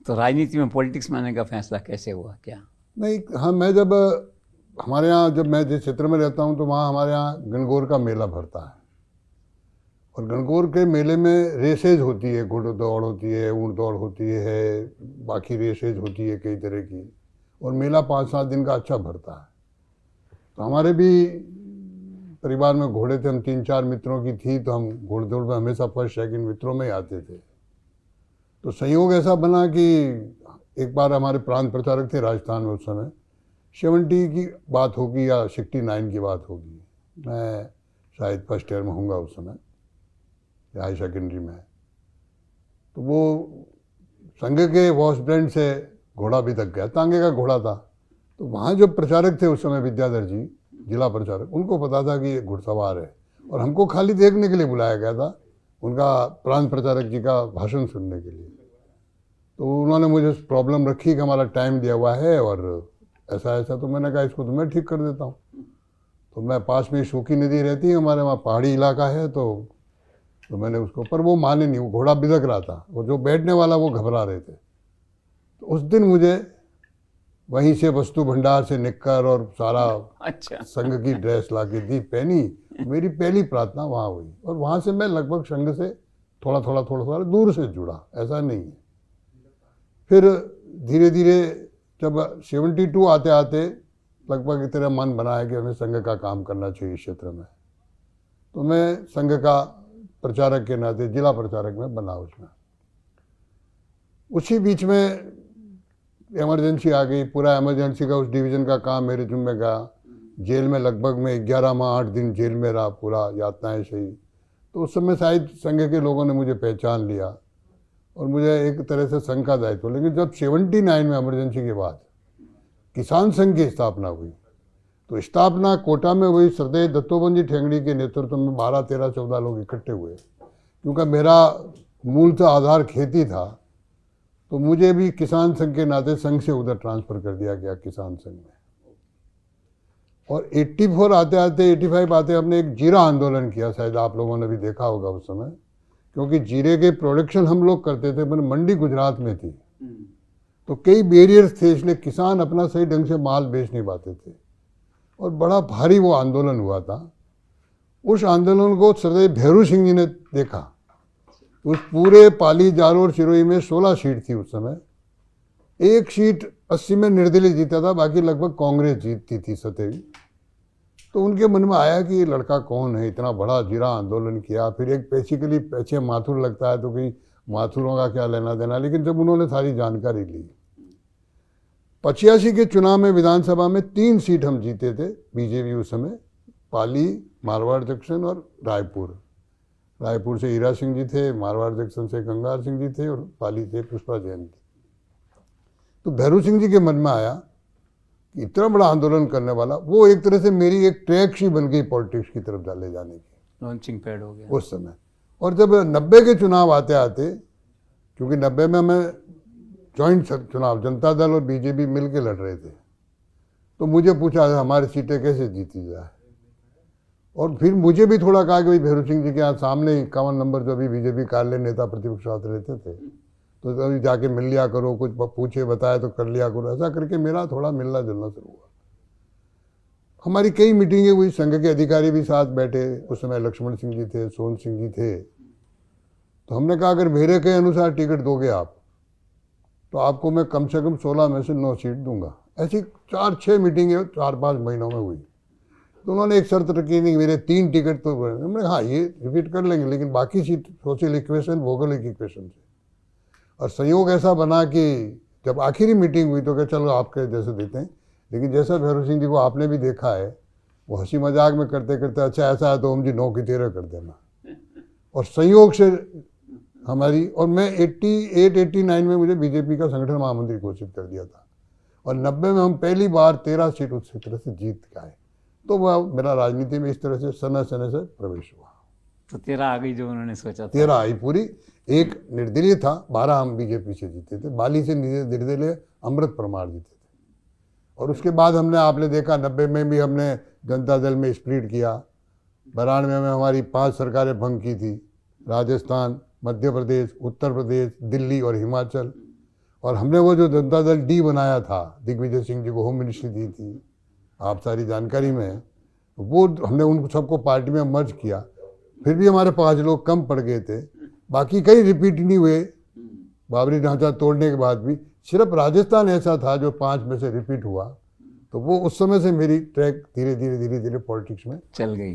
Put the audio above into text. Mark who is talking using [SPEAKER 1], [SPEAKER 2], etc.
[SPEAKER 1] तो राजनीति में पॉलिटिक्स में आने का फैसला कैसे हुआ, क्या?
[SPEAKER 2] नहीं, हाँ, मैं जब हमारे यहाँ, जब मैं जिस क्षेत्र में रहता हूँ तो वहाँ हमारे यहाँ गणगौर का मेला भरता है, और गणगौर के मेले में रेसेज होती है, घोड़ दौड़ होती है, ऊँट दौड़ होती है, बाकी रेसेज होती है कई तरह की, और मेला 5-7 दिन का अच्छा भरता है। तो हमारे भी परिवार में घोड़े थे, हम 3-4 मित्रों की थी, तो हम घोड़ दौड़ में हमेशा फर्स्ट सेकंड मित्रों में ही आते थे। तो संयोग ऐसा बना कि एक बार हमारे प्रांत प्रचारक थे राजस्थान में, उस समय 70 की बात होगी या 69 की बात होगी, मैं शायद फर्स्ट ईयर में होऊंगा उस समय, या हाई सेकेंडरी में। तो वो संघ के वॉश ब्रांड से घोड़ा भी तक गया, तांगे का घोड़ा था। तो वहाँ जो प्रचारक थे उस समय, विद्याधर जी जिला प्रचारक, उनको पता था कि ये घुड़सवार है, और हमको खाली देखने के लिए बुलाया गया था, उनका प्रांत प्रचारक जी का भाषण सुनने के लिए। तो उन्होंने मुझे प्रॉब्लम रखी कि हमारा टाइम दिया हुआ है और ऐसा ऐसा, तो मैंने कहा इसको तो मैं ठीक कर देता हूँ। तो मैं पास में शोकी नदी रहती है हमारे वहाँ, पहाड़ी इलाका है, तो मैंने उसको, पर वो माने नहीं, वो घोड़ा बिदक रहा था, और जो बैठने वाला वो घबरा रहे थे। तो उस दिन मुझे वहीं से वस्तु भंडार से निक्कर और सारा
[SPEAKER 1] अच्छा,
[SPEAKER 2] संघ की ड्रेस ला के दी, पहनी। मेरी पहली प्रार्थना वहाँ हुई, और वहाँ से मैं लगभग संघ से थोड़ा थोड़ा दूर से जुड़ा, ऐसा नहीं है। फिर धीरे धीरे जब 72 आते आते लगभग इतना मन बना है कि हमें संघ का काम करना चाहिए क्षेत्र में, तो मैं संघ का प्रचारक के नाते जिला प्रचारक में बना उसमें। उसी बीच में इमरजेंसी आ गई, पूरा इमरजेंसी का उस डिवीज़न का काम मेरे जिम्मे गया। जेल में लगभग मैं 11 माह 8 दिन जेल में रहा, पूरा यातनाएं सही। तो उस समय शायद संघ के लोगों ने मुझे पहचान लिया और मुझे एक तरह से संघ का दायित्व। लेकिन जब 79 में इमरजेंसी के बाद किसान संघ की स्थापना हुई, तो स्थापना कोटा में हुई। श्रद्धेय दत्तोबंद जी ठेंगड़ी के नेतृत्व में 12, 13, 14 लोग इकट्ठे हुए। क्योंकि मेरा मूलतः आधार खेती था, तो मुझे भी किसान संघ के नाते संघ से उधर ट्रांसफ़र कर दिया गया किसान संघ में। और 84 आते आते 85 आते हमने एक जीरा आंदोलन किया, शायद आप लोगों ने भी देखा होगा उस समय, क्योंकि जीरे के प्रोडक्शन हम लोग करते थे, पर मंडी गुजरात में थी, तो कई बैरियर्स थे, इसलिए किसान अपना सही ढंग से माल बेच नहीं पाते थे, और बड़ा भारी वो आंदोलन हुआ था। उस आंदोलन को श्रद्धेय भैरू सिंह जी ने देखा। उस पूरे पाली, जालोर, सिरोही में 16 सीट थी उस समय, एक सीट 80 में निर्दलीय जीता था, बाकी लगभग कांग्रेस जीतती थी 27। तो उनके मन में आया कि ये लड़का कौन है, इतना बड़ा जीरा आंदोलन किया। फिर एक बेसिकली पीछे माथुर लगता है, तो कि माथुरों का क्या लेना देना। लेकिन जब उन्होंने सारी जानकारी ली, 85 के चुनाव में विधानसभा में 3 सीट हम जीते थे बीजेपी उस समय, पाली, मारवाड़ जंक्शन और रायपुर। रायपुर से हीरा सिंह जी थे, मारवाड़ जंक्शन से गंगार सिंह जी थे, और पाली से पुष्पा जैन थी। तो भैरू सिंह जी के मन में आया कि इतना बड़ा आंदोलन करने वाला, वो एक तरह से मेरी एक ट्रैक सी बन गई पॉलिटिक्स की तरफ ले जाने की,
[SPEAKER 1] लॉन्चिंग पैड हो गया
[SPEAKER 2] उस समय। और जब 90 के चुनाव आते आते, क्योंकि 90 में हमें जॉइंट चुनाव जनता दल और बीजेपी मिल के लड़ रहे थे, तो मुझे पूछा हमारी सीटें कैसे जीती जाए। और फिर मुझे भी थोड़ा कहा कि भाई भैरू सिंह जी के यहाँ सामने 51 नंबर जो अभी बीजेपी कार्यालय नेता प्रतिपक्ष साथ रहते थे, तो अभी जाके मिल लिया करो, कुछ पूछे बताए तो कर लिया करो। ऐसा करके मेरा थोड़ा मिलना जुलना शुरू हुआ। हमारी कई मीटिंगें हुई, संघ के अधिकारी भी साथ बैठे, उस समय लक्ष्मण सिंह जी थे, सोन सिंह जी थे। तो हमने कहा अगर मेरे के अनुसार टिकट दोगे आप, तो आपको मैं कम से कम 16 में से 9 सीट दूंगा। ऐसी 4-6 मीटिंगें 4-5 महीनों में हुई। तो उन्होंने एक शर्त रखी, नहीं मेरे 3 टिकट तो, हमने हाँ ये रिपीट कर लेंगे, लेकिन बाकी सीट सोशल इक्वेशन, भौगोलिक इक्वेशन से। और संयोग ऐसा बना कि जब आखिरी मीटिंग हुई तो क्या चलो आपके जैसे देते हैं, लेकिन जैसा भैरू सिंह जी को आपने भी देखा है, वो हंसी मजाक में करते करते अच्छा ऐसा है तो हम जी 9 की 13 कर देना। और संयोग से हमारी, और मैं 88-89 में मुझे बीजेपी का संगठन महामंत्री घोषित कर दिया था, और 90 में हम पहली बार 13 सीट उस तरह से जीत गए। तो वह मेरा राजनीति में इस तरह से सने से प्रवेश हुआ।
[SPEAKER 1] तो 13 आ गई जो उन्होंने सोचा था।
[SPEAKER 2] 13 आई पूरी, एक निर्दलीय था, 12 हम बीजेपी से जीते थे। बाली से निर्दलीय अमृत परमार जीते थे। और उसके बाद हमने, आपने देखा 90 में भी हमने जनता दल में स्प्लिट किया। 92 में हमारी 5 सरकारें भंग की थी, राजस्थान, मध्य प्रदेश, उत्तर प्रदेश, दिल्ली और हिमाचल। और हमने वो जो जनता दल डी बनाया था, दिग्विजय सिंह जी को होम मिनिस्ट्री दी थी, आप सारी जानकारी में है, वो हमने उनको सबको पार्टी में मर्ज किया। फिर भी हमारे 5 लोग कम पड़ गए थे, बाकी कई रिपीट नहीं हुए बाबरी ढांचा तोड़ने के बाद भी। सिर्फ राजस्थान ऐसा था जो 5 में से रिपीट हुआ। तो वो उस समय से मेरी ट्रैक धीरे धीरे पॉलिटिक्स में
[SPEAKER 1] चल गई।